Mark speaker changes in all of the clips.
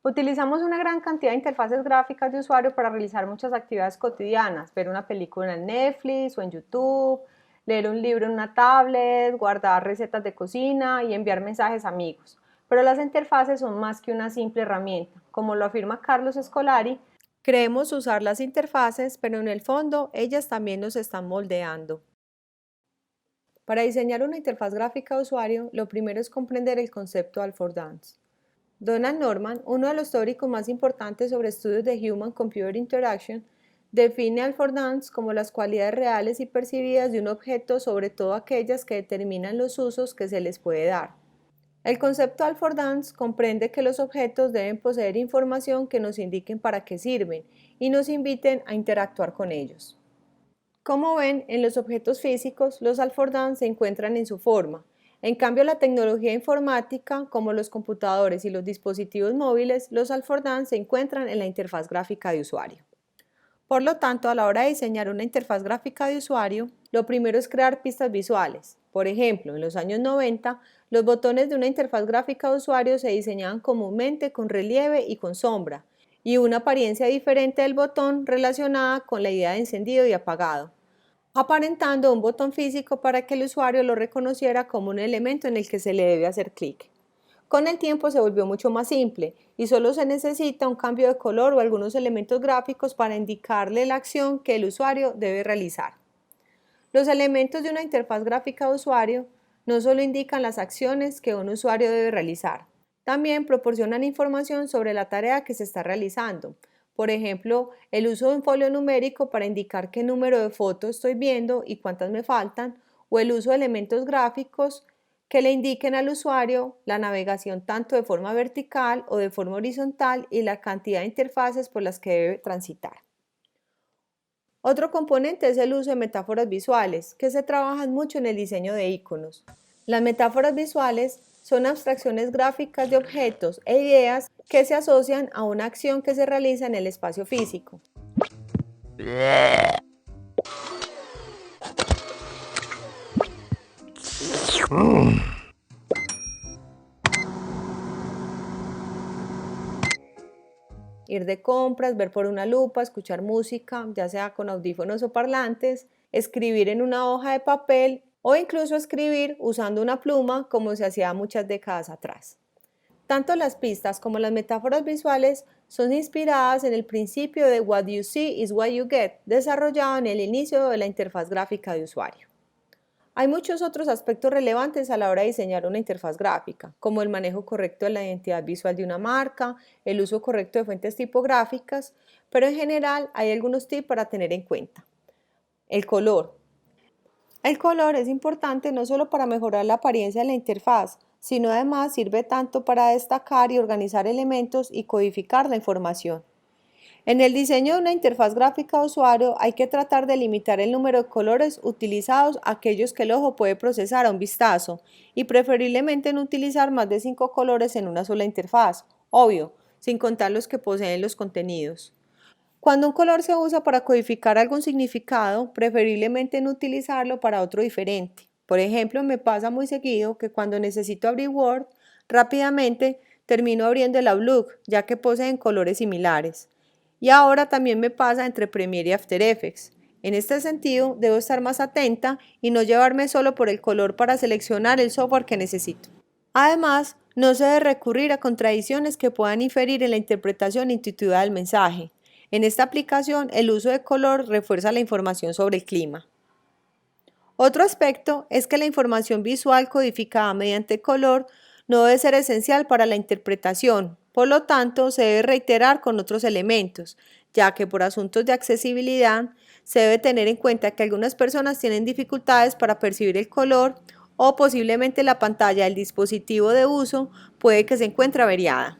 Speaker 1: Utilizamos una gran cantidad de interfaces gráficas de usuario para realizar muchas actividades cotidianas, ver una película en Netflix o en YouTube, leer un libro en una tablet, guardar recetas de cocina y enviar mensajes a amigos. Pero las interfaces son más que una simple herramienta. Como lo afirma Carlos Scolari, creemos usar las interfaces, pero en el fondo ellas también nos están moldeando. Para diseñar una interfaz gráfica de usuario, lo primero es comprender el concepto de affordance. Donald Norman, uno de los teóricos más importantes sobre estudios de Human-Computer Interaction, define affordance como las cualidades reales y percibidas de un objeto, sobre todo aquellas que determinan los usos que se les puede dar. El concepto de affordance comprende que los objetos deben poseer información que nos indiquen para qué sirven y nos inviten a interactuar con ellos. Como ven, en los objetos físicos, los affordance se encuentran en su forma. En cambio, la tecnología informática, como los computadores y los dispositivos móviles, los affordance se encuentran en la interfaz gráfica de usuario. Por lo tanto, a la hora de diseñar una interfaz gráfica de usuario, lo primero es crear pistas visuales. Por ejemplo, en los años 90, los botones de una interfaz gráfica de usuario se diseñaban comúnmente con relieve y con sombra, y una apariencia diferente del botón relacionada con la idea de encendido y apagado, aparentando un botón físico para que el usuario lo reconociera como un elemento en el que se le debe hacer clic. Con el tiempo se volvió mucho más simple y solo se necesita un cambio de color o algunos elementos gráficos para indicarle la acción que el usuario debe realizar. Los elementos de una interfaz gráfica de usuario no solo indican las acciones que un usuario debe realizar, también proporcionan información sobre la tarea que se está realizando. Por ejemplo, el uso de un folio numérico para indicar qué número de fotos estoy viendo y cuántas me faltan, o el uso de elementos gráficos que le indiquen al usuario la navegación tanto de forma vertical o de forma horizontal y la cantidad de interfaces por las que debe transitar. Otro componente es el uso de metáforas visuales, que se trabajan mucho en el diseño de iconos. Las metáforas visuales son abstracciones gráficas de objetos e ideas que se asocian a una acción que se realiza en el espacio físico. Ir de compras, ver por una lupa, escuchar música, ya sea con audífonos o parlantes, escribir en una hoja de papel o incluso escribir usando una pluma como se hacía muchas décadas atrás. Tanto las pistas como las metáforas visuales son inspiradas en el principio de What you see is what you get, desarrollado en el inicio de la interfaz gráfica de usuario. Hay muchos otros aspectos relevantes a la hora de diseñar una interfaz gráfica, como el manejo correcto de la identidad visual de una marca, el uso correcto de fuentes tipográficas, pero en general hay algunos tips para tener en cuenta. El color. El color es importante no solo para mejorar la apariencia de la interfaz, sino además sirve tanto para destacar y organizar elementos y codificar la información. En el diseño de una interfaz gráfica de usuario hay que tratar de limitar el número de colores utilizados a aquellos que el ojo puede procesar a un vistazo y preferiblemente no utilizar más de 5 colores en una sola interfaz, obvio, sin contar los que poseen los contenidos. Cuando un color se usa para codificar algún significado, preferiblemente no utilizarlo para otro diferente. Por ejemplo, me pasa muy seguido que cuando necesito abrir Word, rápidamente termino abriendo el Outlook, ya que poseen colores similares. Y ahora también me pasa entre Premiere y After Effects. En este sentido, debo estar más atenta y no llevarme solo por el color para seleccionar el software que necesito. Además, no se debe recurrir a contradicciones que puedan inferir en la interpretación intuitiva del mensaje. En esta aplicación, el uso de color refuerza la información sobre el clima. Otro aspecto es que la información visual codificada mediante color no debe ser esencial para la interpretación, por lo tanto se debe reiterar con otros elementos, ya que por asuntos de accesibilidad se debe tener en cuenta que algunas personas tienen dificultades para percibir el color o posiblemente la pantalla del dispositivo de uso puede que se encuentre averiada.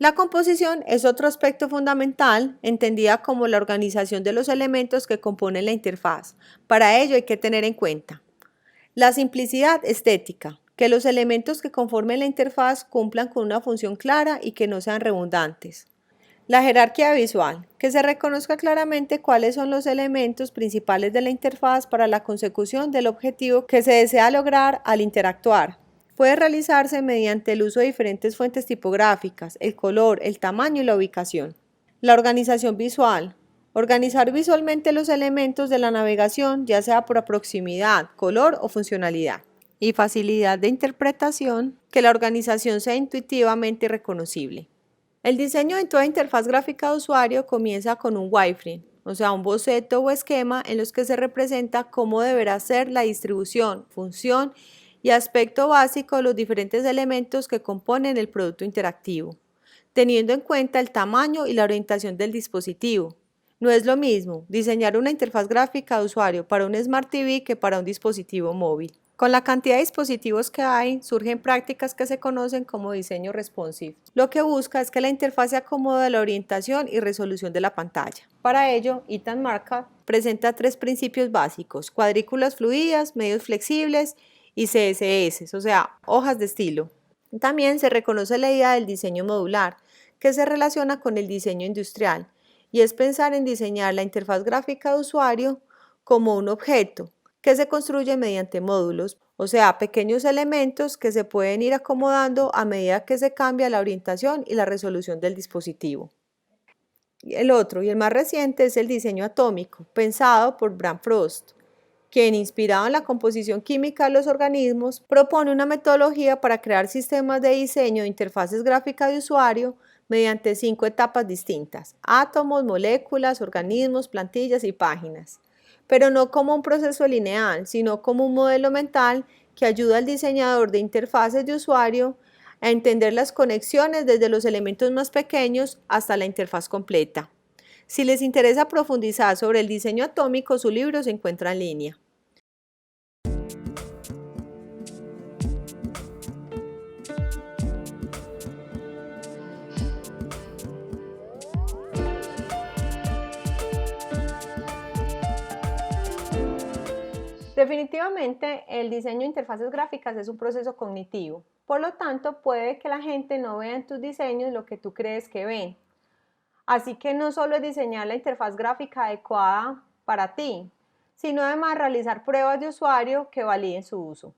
Speaker 1: La composición es otro aspecto fundamental, entendida como la organización de los elementos que componen la interfaz. Para ello hay que tener en cuenta la simplicidad estética, que los elementos que conformen la interfaz cumplan con una función clara y que no sean redundantes. La jerarquía visual, que se reconozca claramente cuáles son los elementos principales de la interfaz para la consecución del objetivo que se desea lograr al interactuar. puede realizarse mediante el uso de diferentes fuentes tipográficas, el color, el tamaño y la ubicación. La organización visual. Organizar visualmente los elementos de la navegación, ya sea por proximidad, color o funcionalidad. Y facilidad de interpretación, que la organización sea intuitivamente reconocible. El diseño en toda interfaz gráfica de usuario comienza con un wireframe, o sea, un boceto o esquema en los que se representa cómo deberá ser la distribución, función y aspecto básico de los diferentes elementos que componen el producto interactivo, teniendo en cuenta el tamaño y la orientación del dispositivo. No es lo mismo diseñar una interfaz gráfica de usuario para un Smart TV que para un dispositivo móvil. Con la cantidad de dispositivos que hay, surgen prácticas que se conocen como diseño responsive. Lo que busca es que la interfaz se acomode a la orientación y resolución de la pantalla. Para ello, Ethan Markov presenta 3 principios básicos: cuadrículas fluidas, medios flexibles y CSS, o sea, hojas de estilo. También se reconoce la idea del diseño modular, que se relaciona con el diseño industrial, y es pensar en diseñar la interfaz gráfica de usuario como un objeto que se construye mediante módulos, o sea, pequeños elementos que se pueden ir acomodando a medida que se cambia la orientación y la resolución del dispositivo. El otro y el más reciente es el diseño atómico, pensado por Bram Frost, quien, inspirado en la composición química de los organismos, propone una metodología para crear sistemas de diseño de interfaces gráficas de usuario mediante 5 etapas distintas: átomos, moléculas, organismos, plantillas y páginas, pero no como un proceso lineal, sino como un modelo mental que ayuda al diseñador de interfaces de usuario a entender las conexiones desde los elementos más pequeños hasta la interfaz completa. Si les interesa profundizar sobre el diseño atómico, su libro se encuentra en línea. Definitivamente, el diseño de interfaces gráficas es un proceso cognitivo. Por lo tanto, puede que la gente no vea en tus diseños lo que tú crees que ven. Así que no solo es diseñar la interfaz gráfica adecuada para ti, sino además realizar pruebas de usuario que validen su uso.